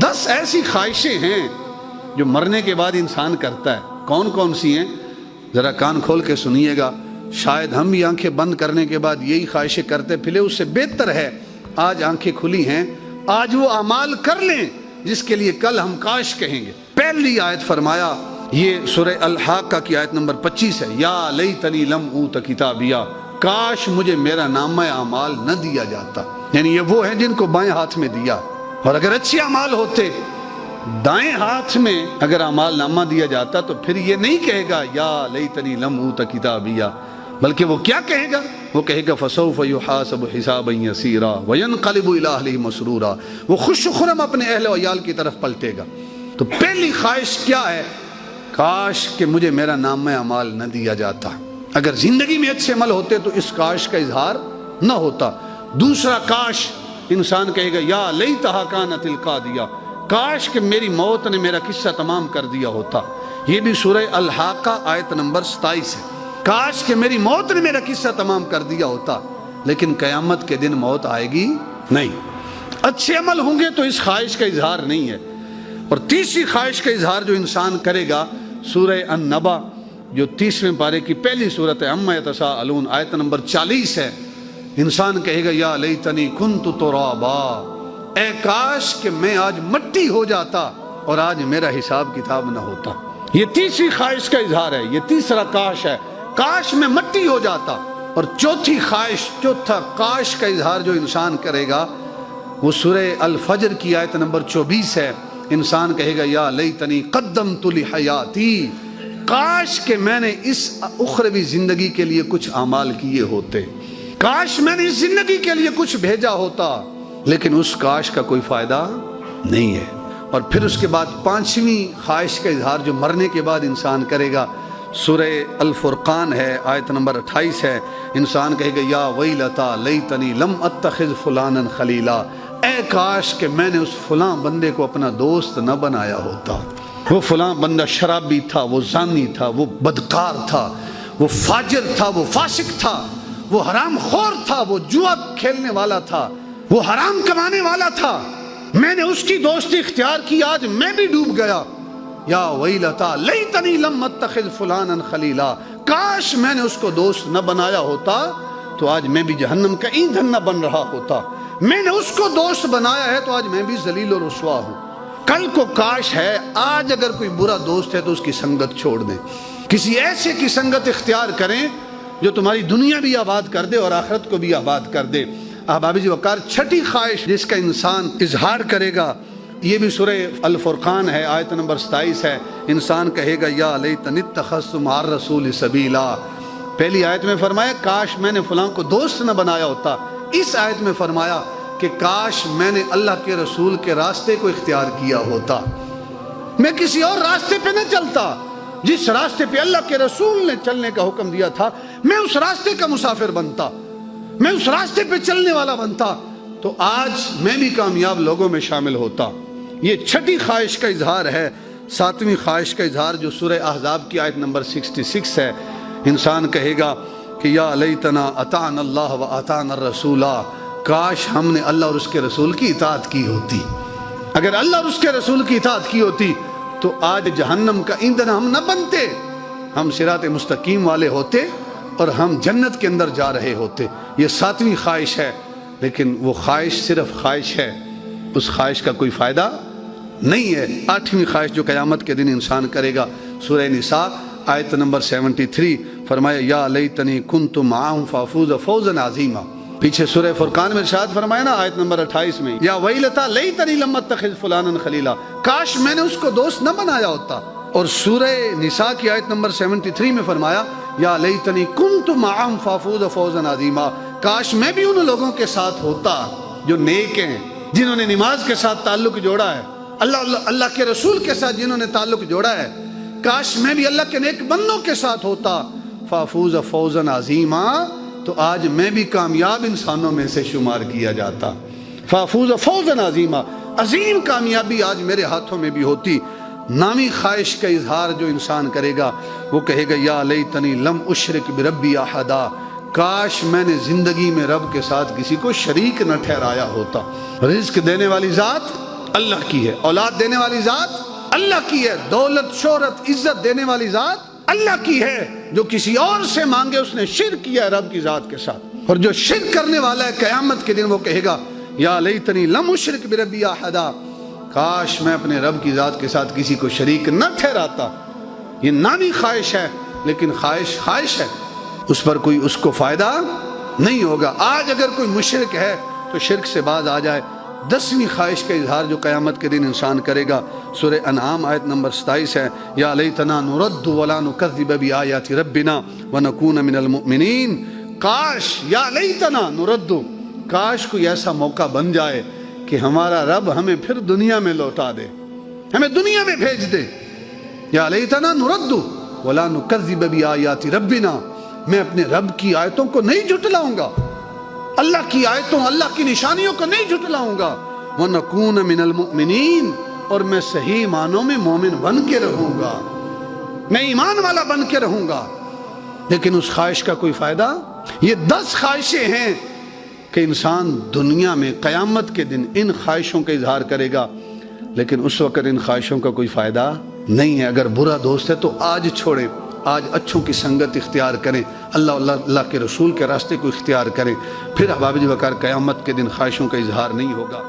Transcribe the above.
10 ایسی خواہشیں ہیں جو مرنے کے بعد انسان کرتا ہے. کون کون سی ہیں؟ ذرا کان کھول کے سنیے گا. شاید ہم بھی آنکھیں بند کرنے کے بعد یہی خواہشیں کرتے پھلے. اس سے بہتر ہے آج آنکھیں کھلی ہیں، آج وہ اعمال کر لیں جس کے لیے کل ہم کاش کہیں گے. پہلی آیت فرمایا، یہ سورہ الحاقہ کی آیت نمبر 25 ہے، یا لیتنی لم اوت کتابیا، کاش مجھے میرا نامہ اعمال نہ دیا جاتا. یعنی یہ وہ ہیں جن کو بائیں ہاتھ میں دیا، اور اگر اچھے اعمال ہوتے دائیں ہاتھ میں اگر اعمال نامہ دیا جاتا تو پھر یہ نہیں کہے گا یا لیتنی لم اوت کتابیا، بلکہ وہ کیا کہے گا؟ وہ کہے گا فسوف یحاسب حسابا یسیرا وینقلب الی اہلہ مسرورا. وہ خوش و خرم اپنے اہل و عیال کی طرف پلٹے گا. تو پہلی خواہش کیا ہے؟ کاش کہ مجھے میرا نامہ اعمال نہ دیا جاتا. اگر زندگی میں اچھے عمل ہوتے تو اس کاش کا اظہار نہ ہوتا. دوسرا کاش انسان کہے گا یا لیتہا کانت القاضیہ، کاش کہ میری موت نے میرا قصہ تمام کر دیا ہوتا. یہ بھی سورہ الحاقہ آیت نمبر 27 ہے. کاش کہ میری موت نے میرا قصہ تمام کر دیا ہوتا. لیکن قیامت کے دن موت آئے گی نہیں. اچھے عمل ہوں گے تو اس خواہش کا اظہار نہیں ہے. اور تیسری خواہش کا اظہار جو انسان کرے گا، سورہ النبا جو 30ویں پارے کی پہلی صورت ہے، عما یتساءلون آیت نمبر 40 ہے. انسان کہے گا یا لیتنی کنت ترابا، اے کاش کہ میں آج مٹی ہو جاتا اور آج میرا حساب کتاب نہ ہوتا. یہ تیسری خواہش کا اظہار ہے، یہ تیسرا کاش ہے، کاش میں مٹی ہو جاتا. اور چوتھی خواہش، چوتھا کاش کا اظہار جو انسان کرے گا وہ سورہ الفجر کی آیت نمبر 24 ہے. انسان کہے گا یا لیتنی قدمت لحیاتی، کاش کہ میں نے اس اخروی زندگی کے لیے کچھ اعمال کیے ہوتے، کاش میں نے اس زندگی کے لیے کچھ بھیجا ہوتا. لیکن اس کاش کا کوئی فائدہ نہیں ہے. اور پھر اس کے بعد پانچویں خواہش کا اظہار جو مرنے کے بعد انسان کرے گا، سورہ الفرقان ہے، آیت نمبر 28 ہے. انسان کہے گا یا ویلتا لیتنی لم اتخذ فلانا خلیلا، اے کاش کہ میں نے اس فلاں بندے کو اپنا دوست نہ بنایا ہوتا. وہ فلاں بندہ شرابی تھا، وہ زانی تھا، وہ بدکار تھا، وہ فاجر تھا، وہ فاسق تھا، وہ حرام خور تھا، وہ جوا کھیلنے والا تھا، وہ حرام کمانے والا تھا. میں نے اس کی دوستی اختیار کی، آج میں بھی ڈوب گیا. یا ویلتا لیتنی لم اتخذ فلانا خلیلا، کاش میں نے اس کو دوست نہ بنایا ہوتا تو آج میں بھی جہنم کا ایندھن نہ بن رہا ہوتا. میں نے اس کو دوست بنایا ہے تو آج میں بھی ذلیل و رسوا ہوں. کل کو کاش ہے آج اگر کوئی برا دوست ہے تو اس کی سنگت چھوڑ دیں، کسی ایسے کی سنگت اختیار کریں جو تمہاری دنیا بھی آباد کر دے اور آخرت کو بھی آباد کر دے. احباب جی وقار، چھٹی خواہش جس کا انسان اظہار کرے گا، یہ بھی سورہ الفرقان ہے، آیت نمبر 27 ہے. انسان کہے گا یا لیتنی اتخذت مع الرسول سبیلا. پہلی آیت میں فرمایا کاش میں نے فلاں کو دوست نہ بنایا ہوتا. اس آیت میں فرمایا کہ کاش میں نے اللہ کے رسول کے راستے کو اختیار کیا ہوتا، میں کسی اور راستے پہ نہ چلتا. جس راستے پہ اللہ کے رسول نے چلنے کا حکم دیا تھا میں اس راستے کا مسافر بنتا، میں اس راستے پہ چلنے والا بنتا تو آج میں بھی کامیاب لوگوں میں شامل ہوتا. یہ چھٹی خواہش کا اظہار ہے. ساتویں خواہش کا اظہار جو سورہ احزاب کی آیت نمبر 66 ہے. انسان کہے گا کہ یا لیتنا اطعنا اللہ و اطعنا الرسول، کاش ہم نے اللہ اور اس کے رسول کی اطاعت کی ہوتی. اگر اللہ اور اس کے رسول کی اطاعت کی ہوتی تو آج جہنم کا ایندھن ہم نہ بنتے، ہم صراط مستقیم والے ہوتے اور ہم جنت کے اندر جا رہے ہوتے. یہ ساتویں خواہش ہے. لیکن وہ خواہش صرف خواہش ہے، اس خواہش کا کوئی فائدہ نہیں ہے. آٹھویں خواہش جو قیامت کے دن انسان کرے گا، سورہ نساء آیت نمبر 73 فرمایا یا لیتنی کنت معہم فافوز فوزا عظیما. پیچھے سورہ فرقان میں ارشاد فرمایا نا آیت نمبر 28 میں یا ویلتا لیتنی لم اتخذ فلانا خلیلا، کاش میں نے اس کو دوست نہ بنایا ہوتا. اور سورہ نساء کی آیت نمبر 73 میں فرمایا یا لیتنی کنت معہم فافوز فوزا عظیما، کاش میں بھی ان لوگوں کے ساتھ ہوتا جو نیک ہیں، جنہوں نے نماز کے ساتھ تعلق جوڑا ہے، اللہ کے رسول کے ساتھ جنہوں نے تعلق جوڑا ہے. کاش میں بھی اللہ کے نیک بندوں کے ساتھ ہوتا. فافوز فوزا عظیما، تو آج میں بھی کامیاب انسانوں میں سے شمار کیا جاتا. فافوز فوزا عظیما، عظیم کامیابی آج میرے ہاتھوں میں بھی ہوتی. نامی خواہش کا اظہار جو انسان کرے گا وہ کہے گا یا لیتنی لم اشرک بربی احدا، کاش میں نے زندگی میں رب کے ساتھ کسی کو شریک نہ ٹھہرایا ہوتا. رزق دینے والی ذات اللہ کی ہے، اولاد دینے والی ذات اللہ کی ہے، دولت شہرت عزت دینے والی ذات اللہ کی ہے۔ جو کسی اور سے مانگے اس نے شرک کیا ہے رب کی ذات کے ساتھ، اور جو شرک کرنے والا ہے قیامت کے دن وہ کہے گا یا لیتنی لم اشرک بربی احدا، کاش میں اپنے رب کی ذات کے ساتھ کسی کو شریک نہ ٹھہراتا۔ یہ نانی خواہش ہے، لیکن خواہش ہے، اس پر کوئی اس کو فائدہ نہیں ہوگا۔ آج اگر کوئی مشرک ہے تو شرک سے باز آ جائے۔ 10ویں خواہش کا اظہار جو قیامت کے دن انسان کرے گا، سورہ انعام آیت نمبر 27 ہے، یا لیتنا نرد ولا نکذب بآیات ربنا ونکون من المؤمنین۔ کاش، یا لیتنا نرد، کاش کوئی ایسا موقع بن جائے کہ ہمارا رب ہمیں پھر دنیا میں لوٹا دے، ہمیں دنیا میں بھیج دے۔ یا لیتنا نرد ولا نکذب بآیات ربنا، میں اپنے رب کی آیتوں کو نہیں جھٹلاؤں گا، اللہ کی آیتوں اللہ کی نشانیوں کو نہیں جھٹلاؤں گا۔ وَنَكُونَ مِنَ الْمُؤْمِنِينَ، اور میں صحیح معنوں میں مومن بن کے رہوں گا، میں ایمان والا بن کے رہوں گا۔ لیکن اس خواہش کا کوئی فائدہ؟ یہ 10 خواہشیں ہیں کہ انسان دنیا میں قیامت کے دن ان خواہشوں کا اظہار کرے گا، لیکن اس وقت ان خواہشوں کا کوئی فائدہ نہیں ہے۔ اگر برا دوست ہے تو آج چھوڑیں، آج اچھوں کی سنگت اختیار کریں، اللہ کے رسول کے راستے کو اختیار کریں، پھر احباب وقار قیامت کے دن خواہشوں کا اظہار نہیں ہوگا۔